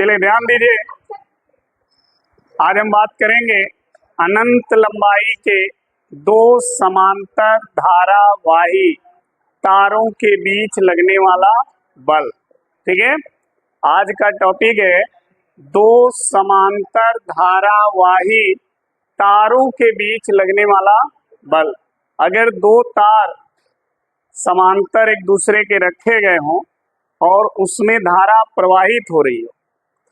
चलिए ध्यान दीजिए, आज हम बात करेंगे अनंत लंबाई के दो समांतर धारावाही तारों के बीच लगने वाला बल। ठीक है, आज का टॉपिक है दो समांतर धारावाही तारों के बीच लगने वाला बल। अगर दो तार समांतर एक दूसरे के रखे गए हों और उसमें धारा प्रवाहित हो रही हो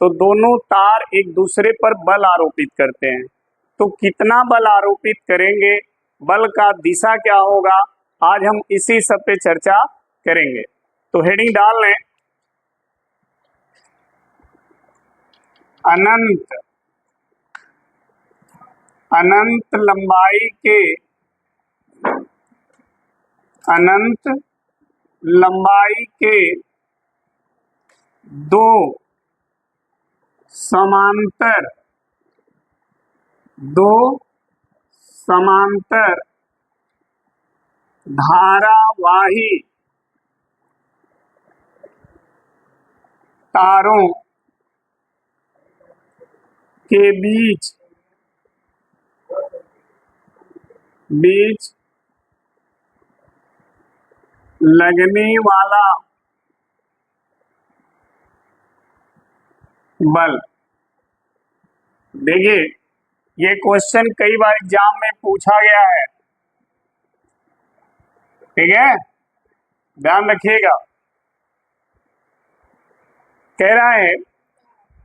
तो दोनों तार एक दूसरे पर बल आरोपित करते हैं। तो कितना बल आरोपित करेंगे, बल का दिशा क्या होगा, आज हम इसी सब पे चर्चा करेंगे। तो हेडिंग डाल लें, अनंत लंबाई के दो समांतर धारावाही तारों के बीच लगने वाला बल। देखिए, ये क्वेश्चन कई बार एग्जाम में पूछा गया है। ठीक है, ध्यान रखिएगा। कह रहा है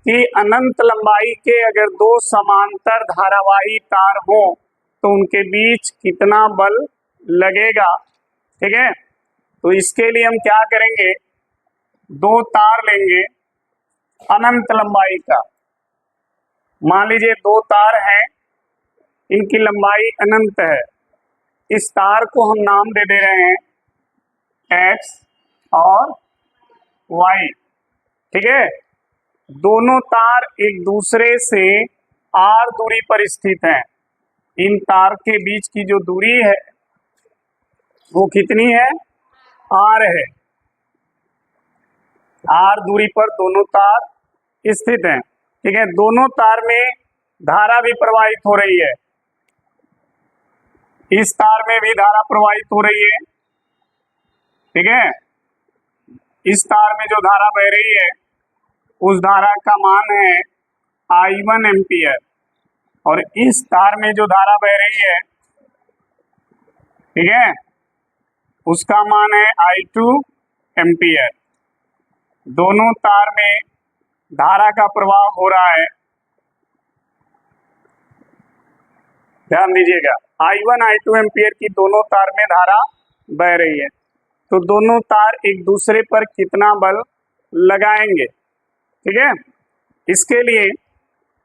कि अनंत लंबाई के अगर दो समांतर धारावाही तार हो तो उनके बीच कितना बल लगेगा। ठीक है, तो इसके लिए हम क्या करेंगे, दो तार लेंगे अनंत लंबाई का। मान लीजिए दो तार हैं, इनकी लंबाई अनंत है। इस तार को हम नाम दे दे रहे हैं x और y। ठीक है, दोनों तार एक दूसरे से r दूरी पर स्थित हैं। इन तार के बीच की जो दूरी है वो कितनी है, r है। r दूरी पर दोनों तार स्थित हैं। ठीक है, दोनों तार में धारा भी प्रवाहित हो रही है। इस तार में भी धारा प्रवाहित हो रही है। ठीक है, इस तार में जो धारा बह रही है उस धारा का मान है I1 एम्पियर और इस तार में जो धारा बह रही है, ठीक है, उसका मान है I2 एम्पियर। दोनों तार में धारा का प्रवाह हो रहा है। ध्यान दीजिएगा, I1 I2 एम्पियर की दोनों तार में धारा बह रही है। तो दोनों तार एक दूसरे पर कितना बल लगाएंगे। ठीक है, इसके लिए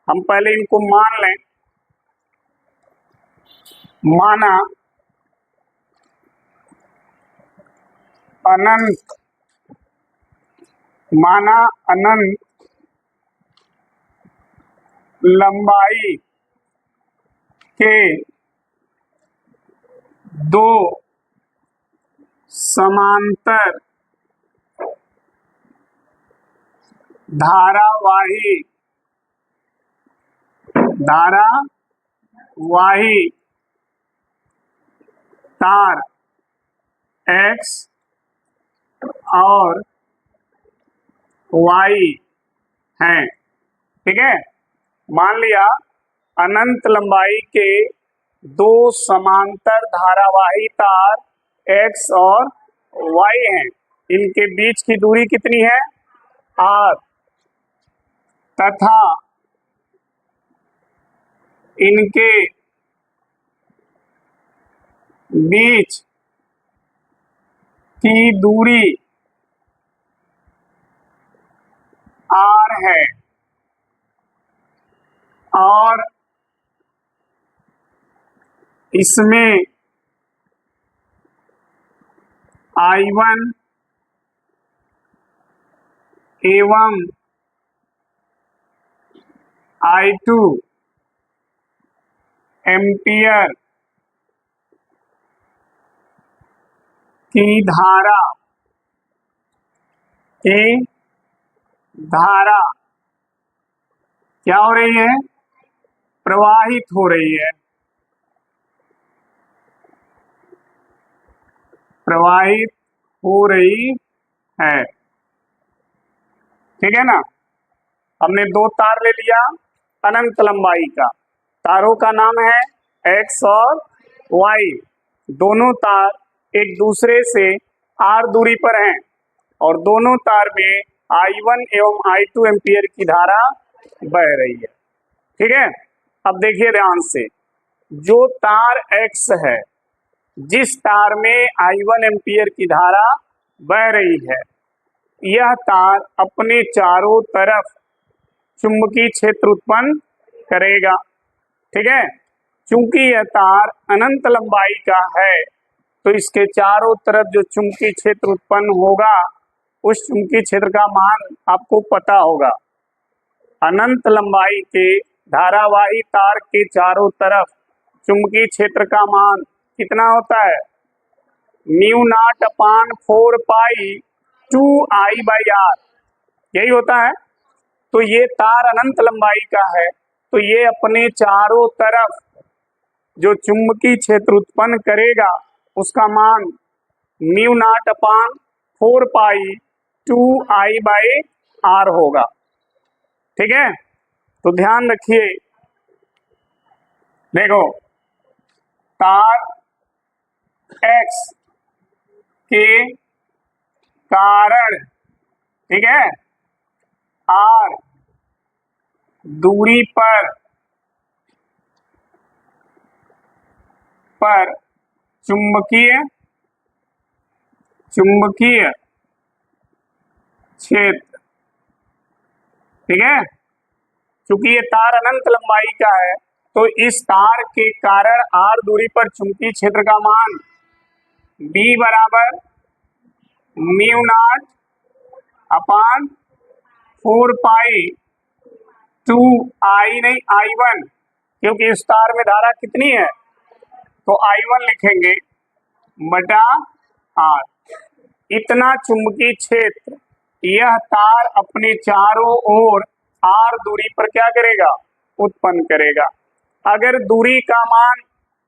हम पहले इनको मान लें। माना अनंत लंबाई के दो समांतर धारावाही तार x और y हैं। ठीक है, मान लिया अनंत लंबाई के दो समांतर धारावाही तार x और y हैं। इनके बीच की दूरी कितनी है, r, तथा इनके बीच की दूरी r है और इसमें I1 एवं I2 एम्पियर की धारा क्या हो रही है? प्रवाहित हो रही है, प्रवाहित हो रही है। ठीक है ना। हमने दो तार ले लिया अनंत लंबाई का, तारों का नाम है एक्स और वाई। दोनों तार एक दूसरे से आर दूरी पर हैं और दोनों तार में I1 एवं I2 एम्पियर की धारा बह रही है। ठीक है। अब देखिए ध्यान से, जो तार X है, जिस तार में I1 एम्पियर की धारा बह रही है, यह तार अपने चारों तरफ चुंबकीय क्षेत्र उत्पन्न करेगा। ठीक है। चूंकि यह तार अनंत लंबाई का है तो इसके चारों तरफ जो चुंबकीय क्षेत्र उत्पन्न होगा उस चुंबकीय क्षेत्र का मान आपको पता होगा। अनंत लंबाई के धारावाही तार के चारों तरफ चुंबकीय क्षेत्र का मान कितना होता है? Mu naught upon 4 pi 2 I by R, यही होता है। तो ये तार अनंत लंबाई का है तो ये अपने चारों तरफ जो चुंबकीय क्षेत्र उत्पन्न करेगा उसका मान mu naught upon 4 pi 2 I by R होगा। ठीक है। तो ध्यान रखिए, देखो तार X के कारण, ठीक है, R दूरी पर चुंबकीय क्षेत्र, ठीक है, क्योंकि ये तार अनंत लंबाई का है तो इस तार के कारण R दूरी पर चुंबकीय क्षेत्र का मान B बराबर mu naught upon 4 pi 2 I नहीं I1, क्योंकि इस तार में धारा कितनी है तो I1 लिखेंगे बटा R। इतना चुंबकीय क्षेत्र यह तार अपने चारों ओर R दूरी पर क्या करेगा? उत्पन्न करेगा। अगर दूरी का मान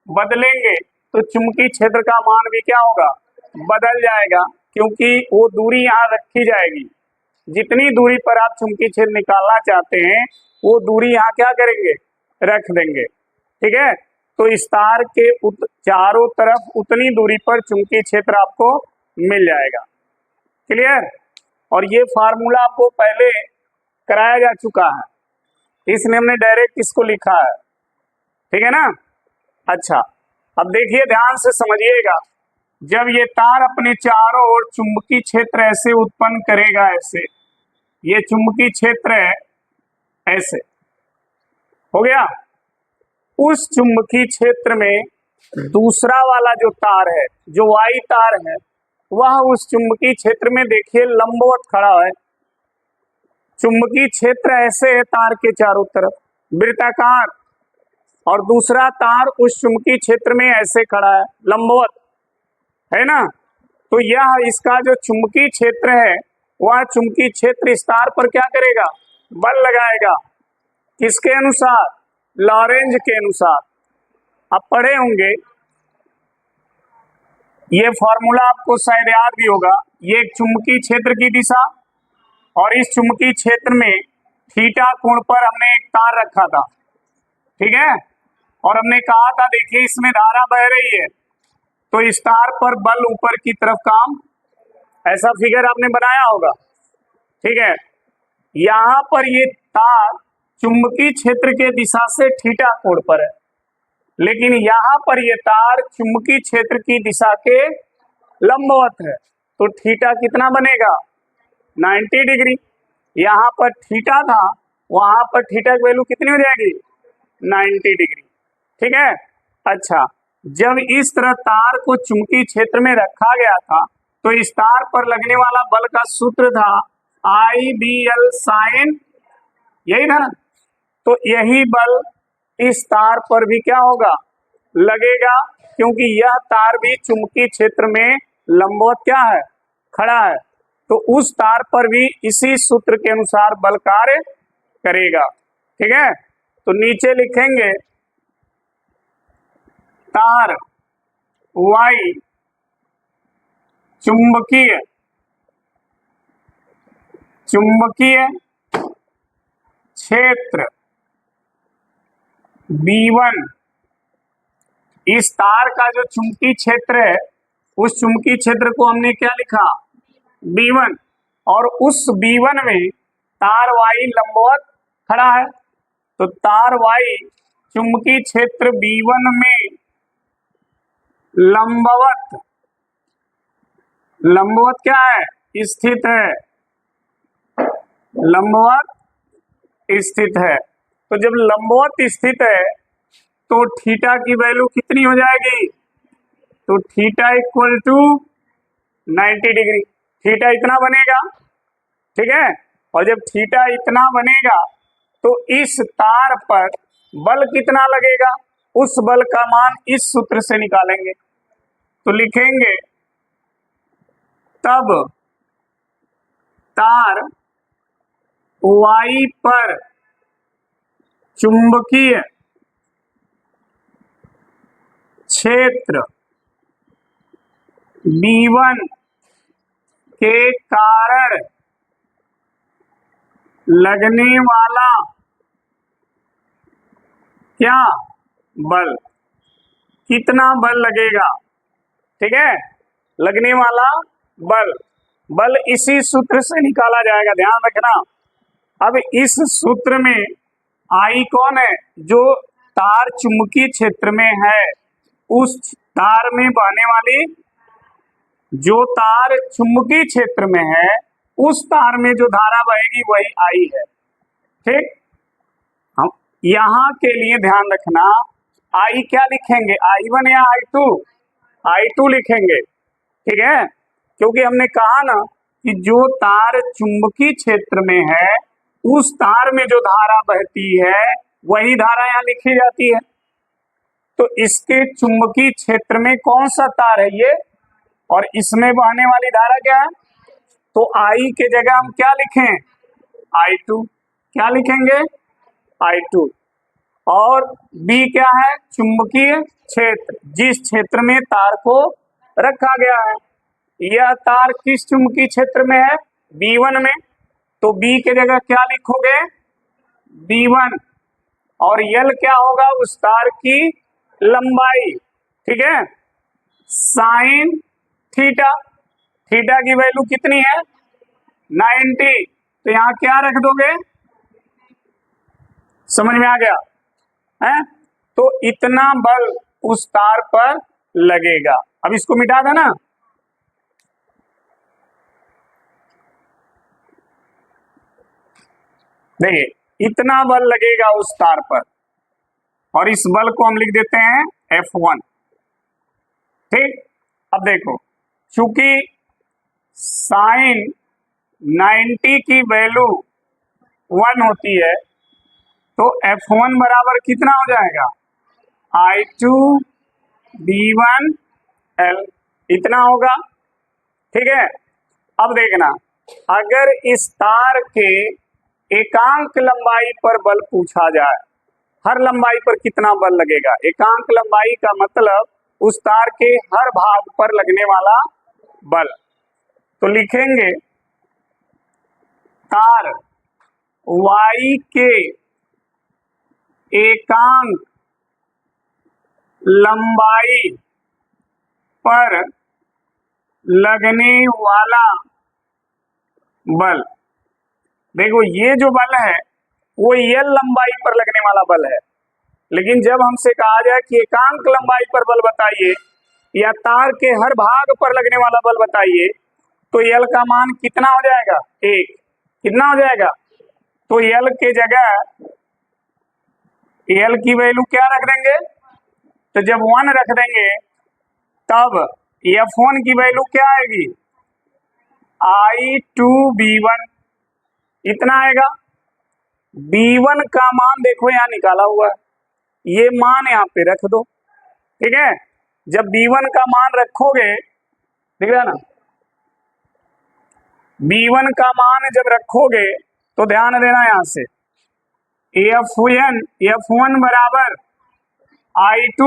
बदलेंगे तो चुंबकीय क्षेत्र का मान भी क्या होगा? बदल जाएगा, क्योंकि वो दूरी यहाँ रखी जाएगी। जितनी दूरी पर आप चुंबकीय क्षेत्र निकालना चाहते हैं वो दूरी यहाँ क्या करेंगे? रख देंगे। ठीक है। तो इस तार के चारों तरफ उतनी दूरी पर चुंबकीय क्षेत्र आपको मिल जाएगा। क्लियर? और ये फार्मूला आपको पहले कराया जा चुका है, इसलिए हमने डायरेक्ट इसको लिखा है। ठीक है ना। अच्छा, अब देखिए ध्यान से समझिएगा, जब ये तार अपने चारों ओर चुंबकीय क्षेत्र ऐसे उत्पन्न करेगा, ऐसे ये चुंबकीय क्षेत्र है, ऐसे हो गया। उस चुंबकीय क्षेत्र में दूसरा वाला जो तार है, जो वाई तार है, वह उस चुंबकीय क्षेत्र में देखिए लंबवत खड़ा है। चुंबकीय क्षेत्र ऐसे है तार के चारों तरफ वृत्ताकार, और दूसरा तार उस चुंबकीय क्षेत्र में ऐसे खड़ा है लंबवत, है ना। तो यह इसका जो चुंबकीय क्षेत्र है वह चुंबकीय क्षेत्र इस तार पर क्या करेगा? बल लगाएगा। किसके अनुसार? लॉरेंज के अनुसार। आप पढ़े होंगे, ये फॉर्मूला आपको शायद याद भी होगा। ये एक चुंबकीय क्षेत्र की दिशा, और इस चुंबकीय क्षेत्र में थीटा कोण पर हमने एक तार रखा था, ठीक है, और हमने कहा था देखिए इसमें धारा बह रही है तो इस तार पर बल ऊपर की तरफ काम, ऐसा फिगर आपने बनाया होगा। ठीक है। यहाँ पर ये तार चुंबकीय क्षेत्र के दिशा से थीटा कोण पर है, लेकिन यहाँ पर ये तार चुंबकीय क्षेत्र की दिशा के लंबवत है, तो थीटा कितना बनेगा? 90 डिग्री। यहाँ पर थीटा था, वहां पर थीटा की वैल्यू कितनी हो जाएगी? 90 डिग्री। ठीक है। अच्छा, जब इस तरह तार को चुंबकीय क्षेत्र में रखा गया था तो इस तार पर लगने वाला बल का सूत्र था IBL साइन, यही था ना। तो यही बल इस तार पर भी क्या होगा? लगेगा, क्योंकि यह तार भी चुंबकीय क्षेत्र में लंबवत क्या है? खड़ा है। तो उस तार पर भी इसी सूत्र के अनुसार बल कार्य करेगा। ठीक है, तो नीचे लिखेंगे तार Y चुंबकीय क्षेत्र B1, इस तार का जो चुंबकीय क्षेत्र है उस चुंबकीय क्षेत्र को हमने क्या लिखा B1, और उस B1 में तार Y लंबवत खड़ा है, तो तार Y चुंबकीय क्षेत्र B1 में लंबवत क्या है, स्थित है, लंबवत स्थित है। तो जब लंबवत स्थित है तो थीटा की वैल्यू कितनी हो जाएगी, तो theta equal to 90 degree, theta इतना बनेगा, ठीक है। और जब थीटा इतना बनेगा तो इस तार पर बल कितना लगेगा, उस बल का मान इस सूत्र से निकालेंगे। तो लिखेंगे तब तार Y पर चुंबकीय क्षेत्र B1 के कारण लगने वाला क्या बल, कितना बल लगेगा, ठीक है, लगने वाला बल इसी सूत्र से निकाला जाएगा, ध्यान रखना। अब इस सूत्र में I कौन है, जो तार चुंबकीय क्षेत्र में है, उस तार में बहने वाली, जो तार चुंबकीय क्षेत्र में है उस तार में जो धारा बहेगी वही I है, ठीक। हम यहां के लिए ध्यान रखना, I क्या लिखेंगे, I1 या I2, I2 लिखेंगे, ठीक है, क्योंकि हमने कहा ना कि जो तार चुंबकीय क्षेत्र में है उस तार में जो धारा बहती है वही धारा यहाँ लिखी जाती है। तो इसके चुंबकीय क्षेत्र में कौन सा तार है ये, और इसमें बहने वाली धारा क्या है, तो I के जगह हम क्या लिखें, I2, क्या लिखेंगे, I2। और B क्या है, चुंबकीय क्षेत्र, जिस क्षेत्र में तार को रखा गया है। यह तार किस चुंबकीय क्षेत्र में है, B1 में, तो B के जगह क्या लिखोगे, B1, और L क्या होगा, उस तार की लंबाई, ठीक है, साइन थीटा, थीटा की वैल्यू कितनी है 90, तो यहां क्या रख दोगे, समझ में आ गया है। तो इतना बल उस तार पर लगेगा। अब इसको मिटा देना, देखिए इतना बल लगेगा उस तार पर, और इस बल को हम लिख देते हैं F1, ठीक। अब देखो, चूंकि साइन 90 की वैल्यू 1 होती है तो F1 बराबर कितना हो जाएगा, I2 B1 L, इतना होगा, ठीक है। अब देखना, अगर इस तार के एकांक लंबाई पर बल पूछा जाए, हर लंबाई पर कितना बल लगेगा, एकांक लंबाई का मतलब उस तार के हर भाग पर लगने वाला बल, तो लिखेंगे तार Y के एकांक लंबाई पर लगने वाला बल, देखो ये जो बल है वो L लंबाई पर लगने वाला बल है, लेकिन जब हमसे कहा जाए कि एकांक लंबाई पर बल बताइए या तार के हर भाग पर लगने वाला बल बताइए, तो L का मान कितना हो जाएगा, 1, कितना हो जाएगा, तो L के जगह L की वैल्यू क्या रख देंगे, तो जब 1 रख देंगे तब F1 की वैल्यू क्या आएगी, I2 B1, इतना आएगा। B1 का मान देखो यहाँ निकाला हुआ है, ये मान यहाँ पे रख दो, ठीक है। जब B1 का मान रखोगे, दिख रहा है ना, B1 का मान जब रखोगे तो ध्यान देना, यहां से F1 बराबर I2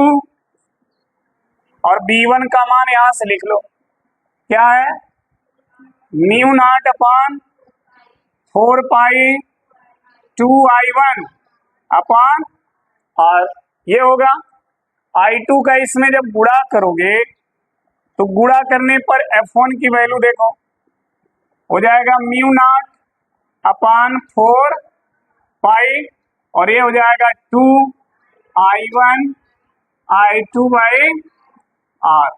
और B1 का मान यहां से लिख लो, क्या है, म्यू नॉट अपान 4 पाई 2I1 अपान, और ये होगा I2 का इसमें जब गुणा करोगे तो गुणा करने पर F1 की वैल्यू देखो हो जाएगा म्यू नॉट अपान 4 पाई, और ये हो जाएगा 2I1 I2 बाई R।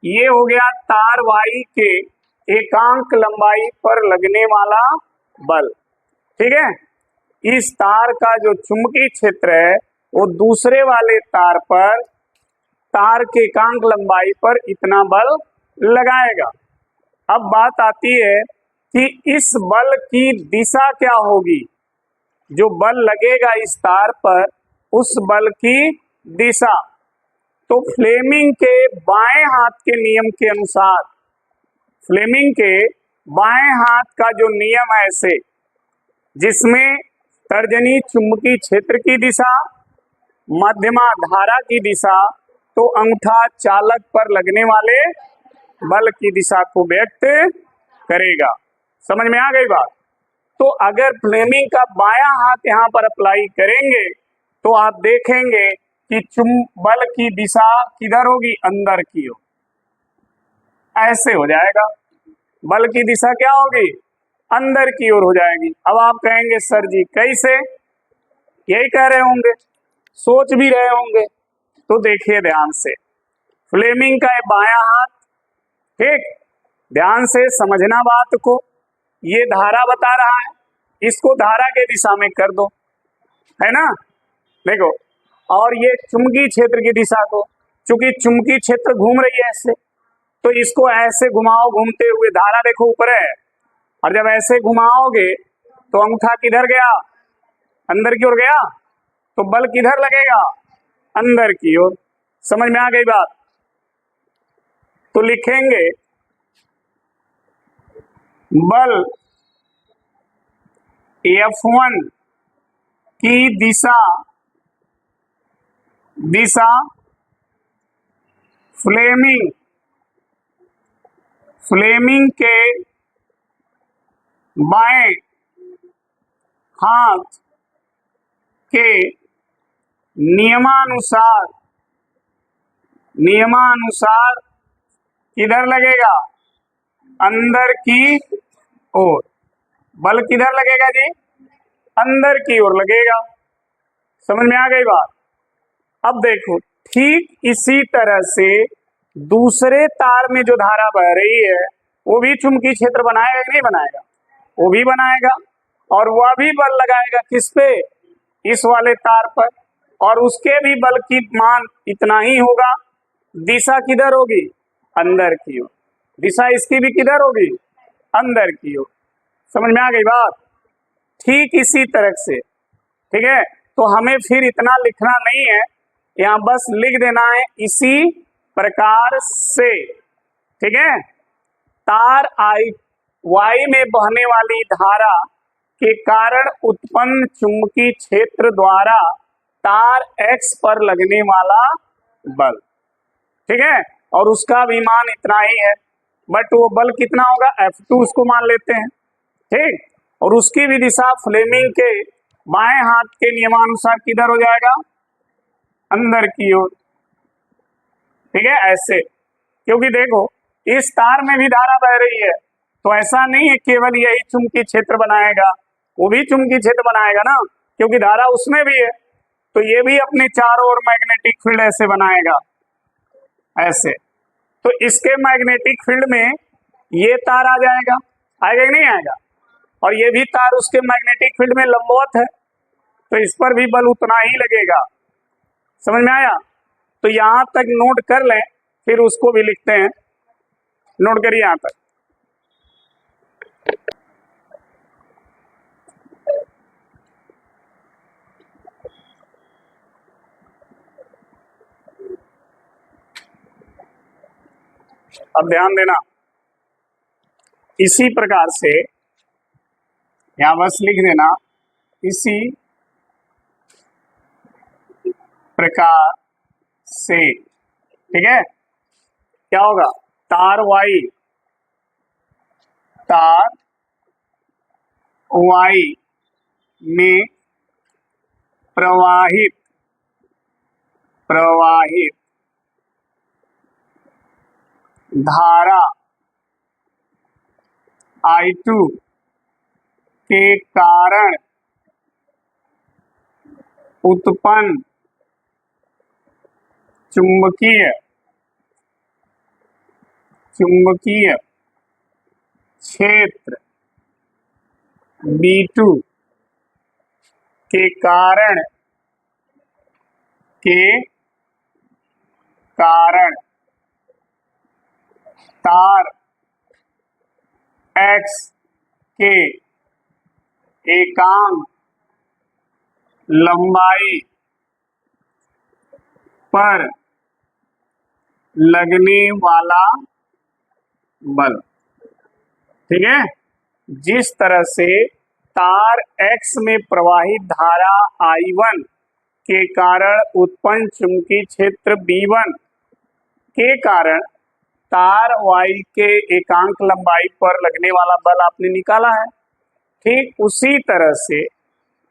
ये हो गया तार वाई के एकांक लंबाई पर लगने वाला बल। ठीक है, इस तार का जो चुंबकीय क्षेत्र है वो दूसरे वाले तार पर तार के एकांक लंबाई पर इतना बल लगाएगा। अब बात आती है कि इस बल की दिशा क्या होगी, जो बल लगेगा इस तार पर उस बल की दिशा। तो फ्लेमिंग के बाएं हाथ के नियम के अनुसार, फ्लेमिंग के बाएं हाथ का जो नियम है ऐसे, जिसमें तर्जनी चुंबकीय क्षेत्र की दिशा, मध्यमा धारा की दिशा, तो अंगूठा चालक पर लगने वाले बल की दिशा को व्यक्त करेगा। समझ में आ गई बात। तो अगर फ्लेमिंग का बायां हाथ यहाँ पर अप्लाई करेंगे तो आप देखेंगे कि बल की दिशा किधर होगी, अंदर की ओर, ऐसे हो जाएगा। बल की दिशा क्या होगी, अंदर की ओर हो जाएगी। अब आप कहेंगे सर जी कैसे, यही कह रहे होंगे, सोच भी रहे होंगे, तो देखिए ध्यान से, फ्लेमिंग का बायां हाथ, ठीक, ध्यान से समझना बात को, ये धारा बता रहा है, इसको धारा के दिशा में कर दो, है ना, देखो, और ये चुंबकीय क्षेत्र की दिशा को, चूंकि चुंबकीय क्षेत्र घूम रही है ऐसे, तो इसको ऐसे घुमाओ, घूमते हुए धारा देखो ऊपर है, और जब ऐसे घुमाओगे तो अंगूठा किधर गया, अंदर की ओर गया, तो बल किधर लगेगा, अंदर की ओर। समझ में आ गई बात। तो लिखेंगे बल F1 की दिशा फ्लेमिंग के बाएं हाथ के नियमानुसार किधर लगेगा, अंदर की ओर। बल किधर लगेगा जी, अंदर की ओर लगेगा। समझ में आ गई बात। अब देखो, ठीक इसी तरह से दूसरे तार में जो धारा बह रही है वो भी चुंबकीय क्षेत्र बनाएगा कि नहीं बनाएगा, वो भी बनाएगा, और वह भी बल लगाएगा किस पे, इस वाले तार पर, और उसके भी बल की मान इतना ही होगा। दिशा किधर होगी, अंदर की ओर। दिशा इसकी भी किधर होगी, अंदर की ओर। समझ में आ गई बात। ठीक इसी तरह से, ठीक है, तो हमें फिर इतना लिखना नहीं है, यहाँ बस लिख देना है इसी प्रकार से। ठीक है, तार वाई में बहने वाली धारा के कारण उत्पन्न चुंबकीय क्षेत्र द्वारा तार एक्स पर लगने वाला बल। ठीक है, और उसका भी मान इतना ही है, बट वो बल कितना होगा, F2 उसको मान लेते हैं। ठीक, और उसकी भी दिशा फ्लेमिंग के बाएं हाथ के नियमानुसार किधर हो जाएगा, अंदर की ओर। ठीक है, ऐसे, क्योंकि देखो इस तार में भी धारा बह रही है, तो ऐसा नहीं है केवल यही चुंबकीय क्षेत्र बनाएगा, वो भी चुंबकीय क्षेत्र बनाएगा ना, क्योंकि धारा उसमें भी है, तो ये भी अपने चारों ओर मैग्नेटिक फील्ड ऐसे बनाएगा, ऐसे। तो इसके मैग्नेटिक फील्ड में ये तार आ जाएगा, आएगा कि नहीं आएगा, और ये भी तार उसके मैग्नेटिक फील्ड में लंबवत है, तो इस पर भी बल उतना ही लगेगा। समझ में आया। तो यहां तक नोट कर लें, फिर उसको भी लिखते हैं, नोट करिए यहां तक। अब ध्यान देना, इसी प्रकार से यहां बस लिख देना, इसी प्रकार से, ठीक है। क्या होगा, तार वाई में प्रवाहित धारा I2 के कारण उत्पन्न चुंबकीय क्षेत्र B2 के कारण तार X के एकांक लंबाई पर लगने वाला बल, ठीक है। जिस तरह से तार X में प्रवाहित धारा I1 के कारण उत्पन्न चुंबकीय क्षेत्र B1 के कारण तार Y के एकांक लंबाई पर लगने वाला बल आपने निकाला है। ठीक उसी तरह से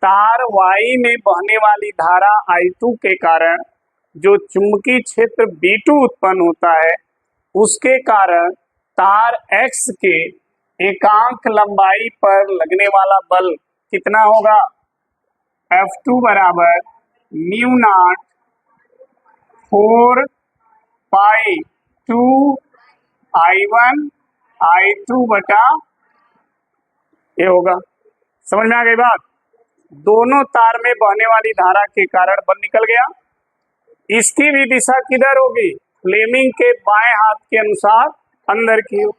तार Y में बहने वाली धारा I2 के कारण जो चुंबकीय क्षेत्र B2 उत्पन्न होता है, उसके कारण तार X के एकांक लंबाई पर लगने वाला बल कितना होगा, F2 बराबर mu naught 4 pi 2 I1 I2 बटा ये होगा। समझ में आ गई बात। दोनों तार में बहने वाली धारा के कारण बल निकल गया। इसकी भी दिशा किधर होगी, फ्लेमिंग के बाएं हाथ के अनुसार अंदर की ओर।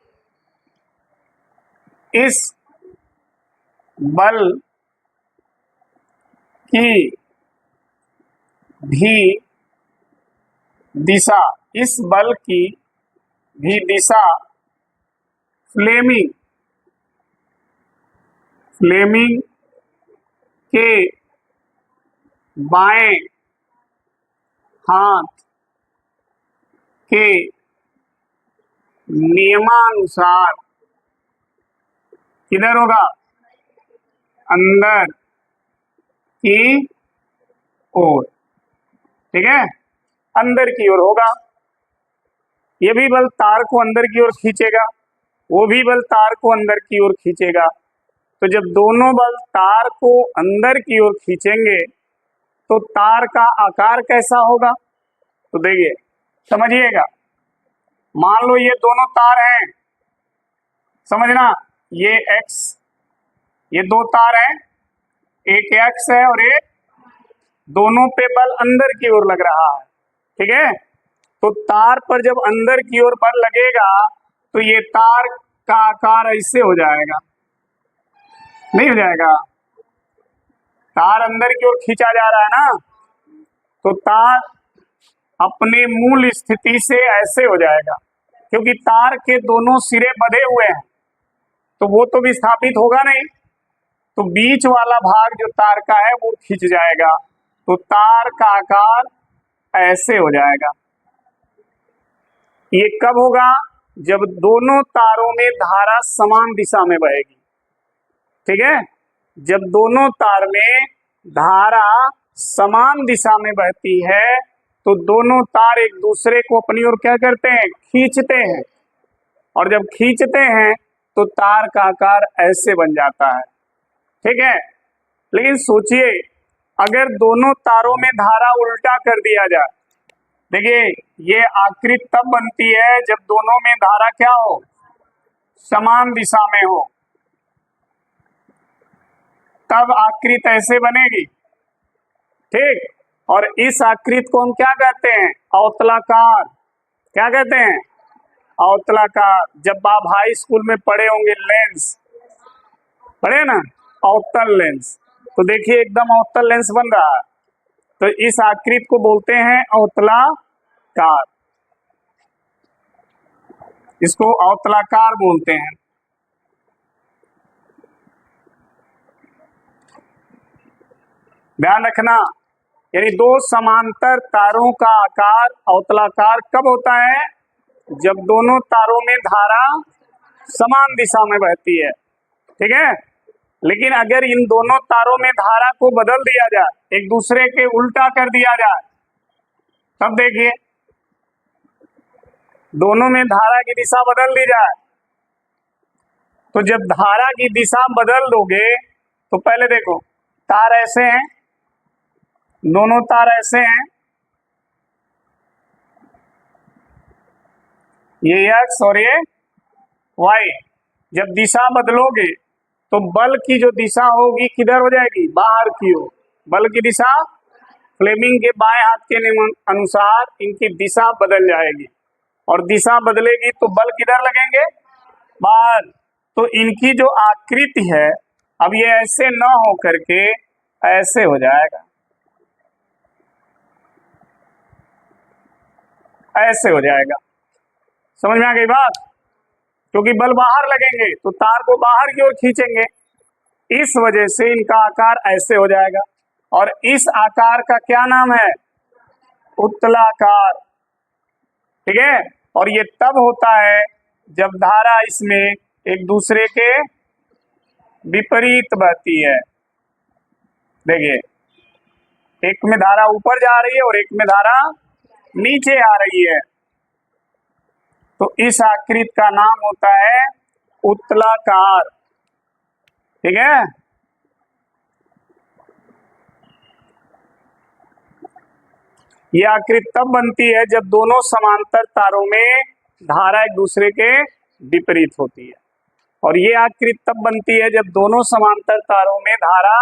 इस बल की भी दिशा फ्लेमिंग के बाएं हाथ के नियमानुसार किधर होगा, अंदर की ओर, ठीक है, अंदर की ओर होगा। ये भी बल तार को अंदर की ओर खींचेगा, वो भी बल तार को अंदर की ओर खींचेगा। तो जब दोनों बल तार को अंदर की ओर खींचेंगे तो तार का आकार कैसा होगा, तो देखिए समझिएगा। मान लो ये दोनों तार हैं, समझना, ये X, ये दो तार हैं, एक X है और एक, दोनों पे बल अंदर की ओर लग रहा है, ठीक है। तो तार पर जब अंदर की ओर बल लगेगा तो ये तार का आकार ऐसे हो जाएगा, नहीं हो जाएगा, तार अंदर की ओर खींचा जा रहा है ना, तो तार अपने मूल स्थिति से ऐसे हो जाएगा, क्योंकि तार के दोनों सिरे बंधे हुए हैं तो वो तो विस्थापित होगा नहीं, तो बीच वाला भाग जो तार का है वो खींच जाएगा, तो तार का आकार ऐसे हो जाएगा। ये कब होगा, जब दोनों तारों में धारा समान दिशा में बहेगी, ठीक है। जब दोनों तार में धारा समान दिशा में बहती है तो दोनों तार एक दूसरे को अपनी ओर क्या करते हैं, खींचते हैं, और जब खींचते हैं तो तार का आकार ऐसे बन जाता है, ठीक है। लेकिन सोचिए, अगर दोनों तारों में धारा उल्टा कर दिया जाए, देखिए ये आकृति तब बनती है जब दोनों में धारा क्या हो, समान दिशा में हो, तब आकृति ऐसे बनेगी, ठीक। और इस आकृति को हम क्या कहते हैं, अवतलाकार। क्या कहते हैं, अवतलाकार। जब आप हाई स्कूल में पढ़े होंगे लेंस, पढ़े ना, अवतल लेंस, तो देखिए एकदम अवतल लेंस बन रहा है, तो इस आकृति को बोलते हैं अवतलाकार, इसको अवतलाकार बोलते हैं। ध्यान रखना, यानी दो समांतर तारों का आकार अवतलाकार कब होता है? जब दोनों तारों में धारा समान दिशा में बहती है। ठीक है, लेकिन अगर इन दोनों तारों में धारा को बदल दिया जाए, एक दूसरे के उल्टा कर दिया जाए, तब देखिए दोनों में धारा की दिशा बदल दी जाए, तो जब धारा की दिशा बदल दोगे तो पहले देखो तार ऐसे हैं, दोनों तार ऐसे हैं, ये एक्स और ये वाई। जब दिशा बदलोगे तो बल की जो दिशा होगी किधर हो जाएगी? बाहर की ओर। बल की दिशा फ्लेमिंग के बाएं हाथ के नियम अनुसार इनकी दिशा बदल जाएगी, और दिशा बदलेगी तो बल किधर लगेंगे? बाहर। तो इनकी जो आकृति है अब ये ऐसे न हो करके ऐसे हो जाएगा, ऐसे हो जाएगा। समझ में आ गई बात? क्योंकि बल बाहर लगेंगे तो तार को बाहर की ओर खींचेंगे, इस वजह से इनका आकार ऐसे हो जाएगा। और इस आकार का क्या नाम है? उत्तलाकार। ठीक है, और ये तब होता है जब धारा इसमें एक दूसरे के विपरीत बहती है। देखिए, एक में धारा ऊपर जा रही है और एक में धारा नीचे आ रही है, तो इस आकृति का नाम होता है उत्तलाकार। ठीक है, यह आकृति तब बनती है जब दोनों समांतर तारों में धारा एक दूसरे के विपरीत होती है, और ये आकृति तब बनती है जब दोनों समांतर तारों में धारा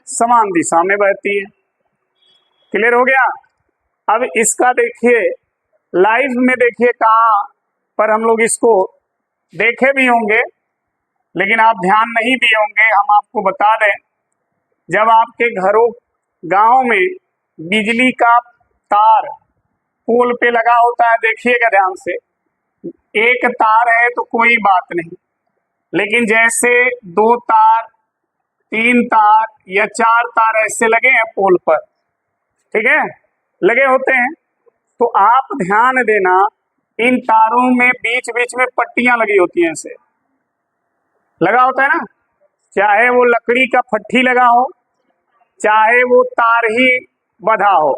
समान दिशा में बहती है। क्लियर हो गया? अब इसका देखिए लाइव में, देखिए कहाँ पर हम लोग इसको देखे भी होंगे, लेकिन आप ध्यान नहीं दिए होंगे। हम आपको बता दें, जब आपके घरों गांव में बिजली का तार पोल पे लगा होता है, देखिएगा ध्यान से, एक तार है तो कोई बात नहीं, लेकिन जैसे दो तार, तीन तार या चार तार ऐसे लगे हैं पोल पर, ठीक है, लगे होते हैं, तो आप ध्यान देना इन तारों में बीच बीच में पट्टियां लगी होती हैं, ऐसे लगा होता है ना, चाहे वो लकड़ी का फट्टी लगा हो, चाहे वो तार ही बंधा हो,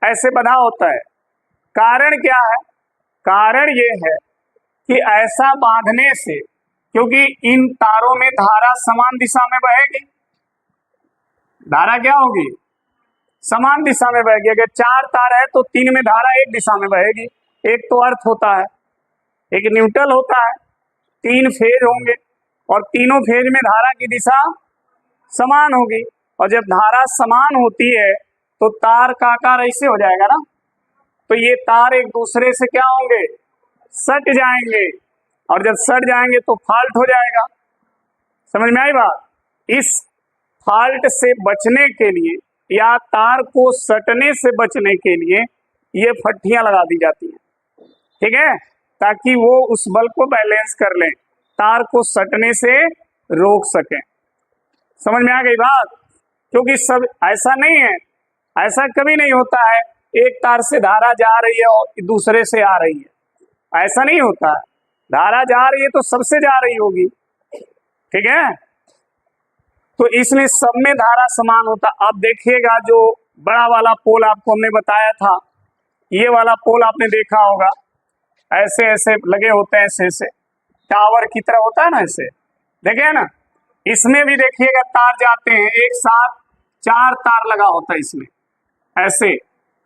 ऐसे बंधा होता है। कारण क्या है? कारण ये है कि ऐसा बांधने से, क्योंकि इन तारों में धारा समान दिशा में बहेगी, धारा क्या होगी? समान दिशा में बहेगी। अगर चार तार है तो तीन में धारा एक दिशा में बहेगी। एक तो अर्थ होता है, एक न्यूट्रल होता है, तीन फेज होंगे और तीनों फेज में धारा की दिशा समान होगी, और जब धारा समान होती है तो तार का आकार ऐसे हो जाएगा ना, तो ये तार एक दूसरे से क्या होंगे? सट जाएंगे, और जब सट जाएंगे तो फॉल्ट हो जाएगा। समझ में आई बात? इस फॉल्ट से बचने के लिए या तार को सटने से बचने के लिए ये फट्टियां लगा दी जाती हैं, ठीक है, ताकि वो उस बल को बैलेंस कर लें, तार को सटने से रोक सकें। समझ में आ गई बात? क्योंकि सब ऐसा नहीं है, ऐसा कभी नहीं होता है एक तार से धारा जा रही है और दूसरे से आ रही है, ऐसा नहीं होता है। धारा जा रही है तो सबसे जा रही होगी, ठीक है, तो इसलिए सब में धारा समान होता। अब देखिएगा जो बड़ा वाला पोल आपको हमने बताया था, ये वाला पोल आपने देखा होगा, ऐसे ऐसे लगे होते हैं, ऐसे ऐसे टावर की तरह होता है ना, ऐसे देखे ना, इसमें भी देखिएगा तार जाते हैं, एक साथ चार तार लगा होता है इसमें, ऐसे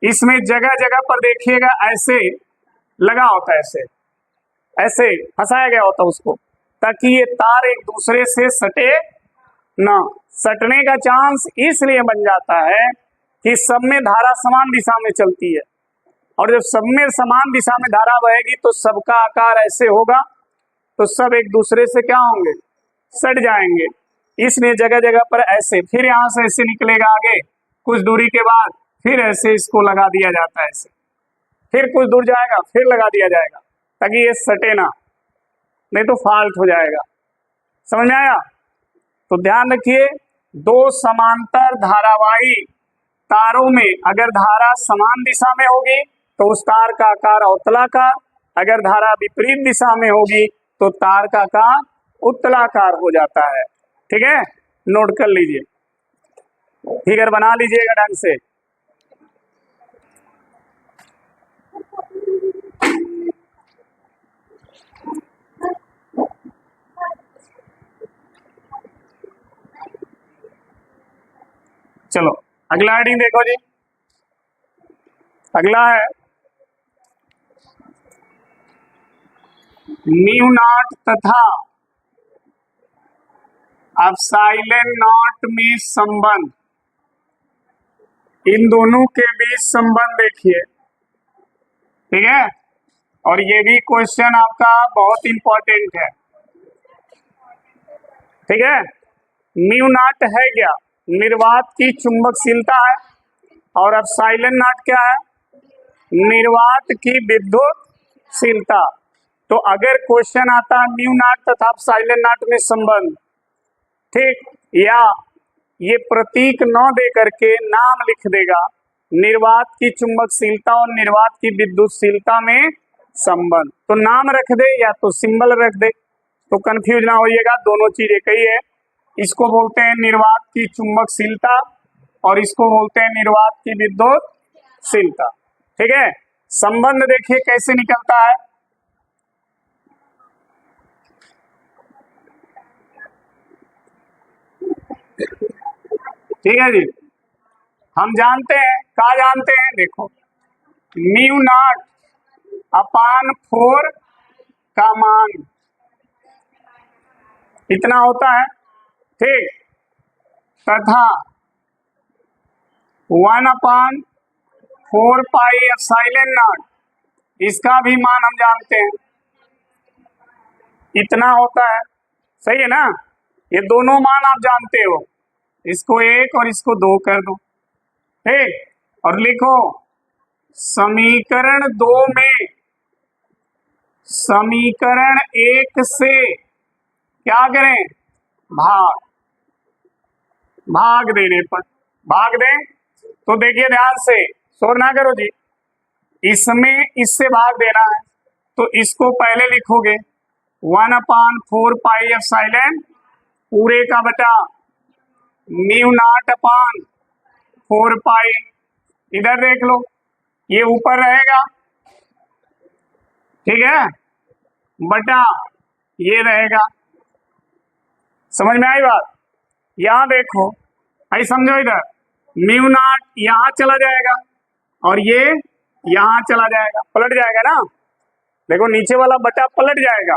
इसमें जगह जगह पर देखिएगा ऐसे लगा होता है, ऐसे ऐसे फंसाया गया होता है उसको, ताकि ये तार एक दूसरे से सटे ना। सटने का चांस इसलिए बन जाता है कि सब में धारा समान दिशा में चलती है, और जब सब में समान दिशा में धारा बहेगी तो सबका आकार ऐसे होगा, तो सब एक दूसरे से क्या होंगे? सट जाएंगे। इसलिए जगह जगह पर ऐसे, फिर यहाँ से ऐसे निकलेगा आगे, कुछ दूरी के बाद फिर ऐसे इसको लगा दिया जाता है, ऐसे फिर कुछ दूर जाएगा फिर लगा दिया जाएगा, ताकि ये सटे ना, नहीं तो फॉल्ट हो जाएगा। समझ में आया? तो ध्यान रखिए, दो समांतर धारावाही तारों में अगर धारा समान दिशा में होगी तो उस तार का आकार अवतलाकार, अगर धारा विपरीत दिशा में होगी तो तार का आकार उत्तलाकार हो जाता है। ठीक है, नोट कर लीजिए, फिगर बना लीजिएगा ढंग से। चलो अगला हेडिंग देखो जी। अगला है म्यू नॉट तथा एप्सिलॉन नॉट में संबंध। इन दोनों के बीच संबंध देखिए। ठीक है, और ये भी क्वेश्चन आपका बहुत इंपॉर्टेंट है। ठीक है, म्यू नॉट है क्या? निर्वात की चुंबकशीलता है, और एप्सिलॉन नॉट क्या है? निर्वात की विद्युतशीलता। तो अगर क्वेश्चन आता है म्यू नॉट तथा एप्सिलॉन नॉट में संबंध, ठीक, या ये प्रतीक न दे करके नाम लिख देगा, निर्वात की चुंबकशीलता और निर्वात की विद्युतशीलता में संबंध, तो नाम रख दे या तो सिंबल रख दे, तो कंफ्यूज ना होइएगा, दोनों चीज एक ही है। इसको बोलते हैं निर्वात की चुंबकशीलता और इसको बोलते हैं निर्वात की विद्युतशीलता। ठीक है, संबंध देखिए कैसे निकलता है। ठीक है जी, हम जानते हैं, क्या जानते हैं, देखो म्यू नॉट अपान 4 का मान इतना होता है। ठीक, तथा 1/4 पाई एप्सिलॉन नॉट, इसका भी मान हम जानते हैं, इतना होता है। सही है ना, ये दोनों मान आप जानते हो, इसको 1 और इसको 2 कर दो। ठीक, और लिखो समीकरण 2 में समीकरण 1 से क्या करें, भाग देने पर भाग दें, तो देखिए ध्यान से, शोर ना करो जी, इसमें इससे भाग देना है, तो इसको पहले लिखोगे 1/4 पाई एप्सिलॉन पूरे का बटा म्यू नॉट अपान 4 पाई, इधर देख लो ये ऊपर रहेगा, ठीक है, बटा ये रहेगा। समझ में आई बात? यहां देखो, आई समझो, इधर म्यू नॉट यहां चला जाएगा और ये यहां चला जाएगा, पलट जाएगा ना, देखो नीचे वाला बटा पलट जाएगा,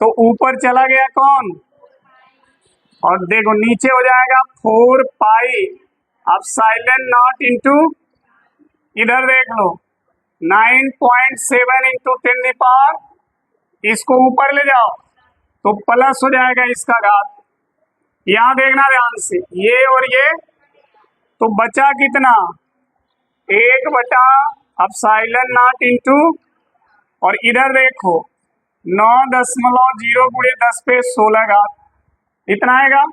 तो ऊपर चला गया कौन, और देखो नीचे हो जाएगा 4 पाई एप्सिलॉन नॉट इंटू, इधर देख लो 9.7 इंटू 10⁻, इसको ऊपर ले जाओ तो प्लस हो जाएगा इसका घात। यहां देखना ध्यान से, ये और ये, तो बचा कितना, 1 बटा एप्सिलॉन नॉट इंटू, और इधर देखो 9.0 गुणे 10 पे 16 घात, इतना आएगा।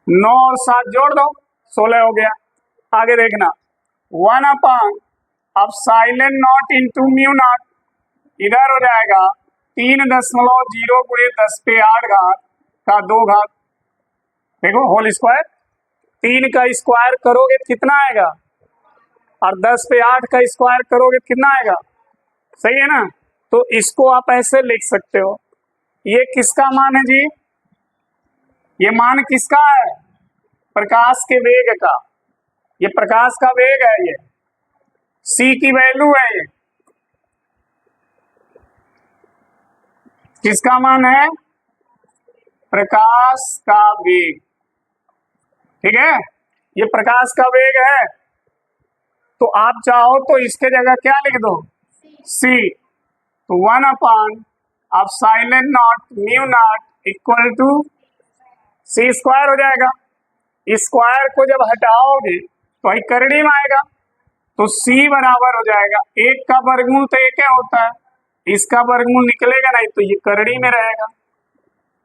9 और 7 जोड़ दो, 16 हो गया। आगे देखना 1/, epsilon not into mu naught, इधर हो जाएगा 3.0 गुणे 10 पे 8 घात का 2 घात, देखो होल स्क्वायर, 3 का स्क्वायर करोगे कितना आएगा, और 10 पे 8 का स्क्वायर करोगे कितना आएगा, सही है ना। तो इसको आप ऐसे लिख सकते हो, ये किसका मान है जी, ये मान किसका है, प्रकाश के वेग का, ये प्रकाश का वेग है, ये c की वैल्यू है, ये किसका मान है, प्रकाश का वेग। ठीक है, ये प्रकाश का वेग है, तो आप चाहो तो इसके जगह क्या लिख दो, c, तो 1/, epsilon naught mu naught equal to c square हो जाएगा। स्क्वायर को जब हटाओगे तो एक करड़ी में आएगा, तो c बराबर हो जाएगा 1 का वर्गमूल तो 1 होता है, इसका वर्गमूल निकलेगा नहीं तो ये करड़ी में रहेगा।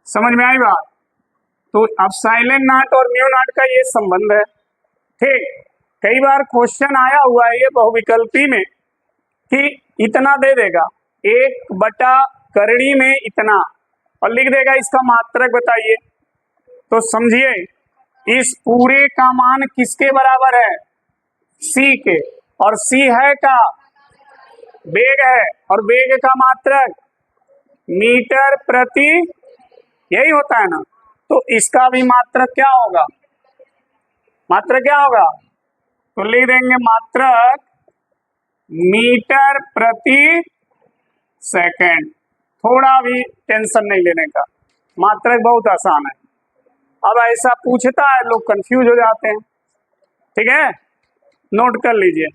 समझ में आई बात? तो एप्सिलॉन नॉट और म्यू नॉट का ये संबंध है। ठीक, कई बार क्वेश्चन आया हुआ है ये बहुविकल्पी में कि इतना दे देगा, 1/करड़ी में इतना, और लिख देगा इसका मात्रक बताइए। तो समझिए इस पूरे का मान किसके बराबर है? c के, और c है का वेग है, और वेग का मात्रक मीटर प्रति, यही होता है ना। तो इसका भी मात्रक क्या होगा? मात्रक क्या होगा? तो लिख देंगे मात्रक मीटर प्रति सेकंड। थोड़ा भी टेंशन नहीं लेने का, मात्रक बहुत आसान है। अब ऐसा पूछता है लोग कंफ्यूज हो जाते हैं। ठीक है, नोट कर लीजिए।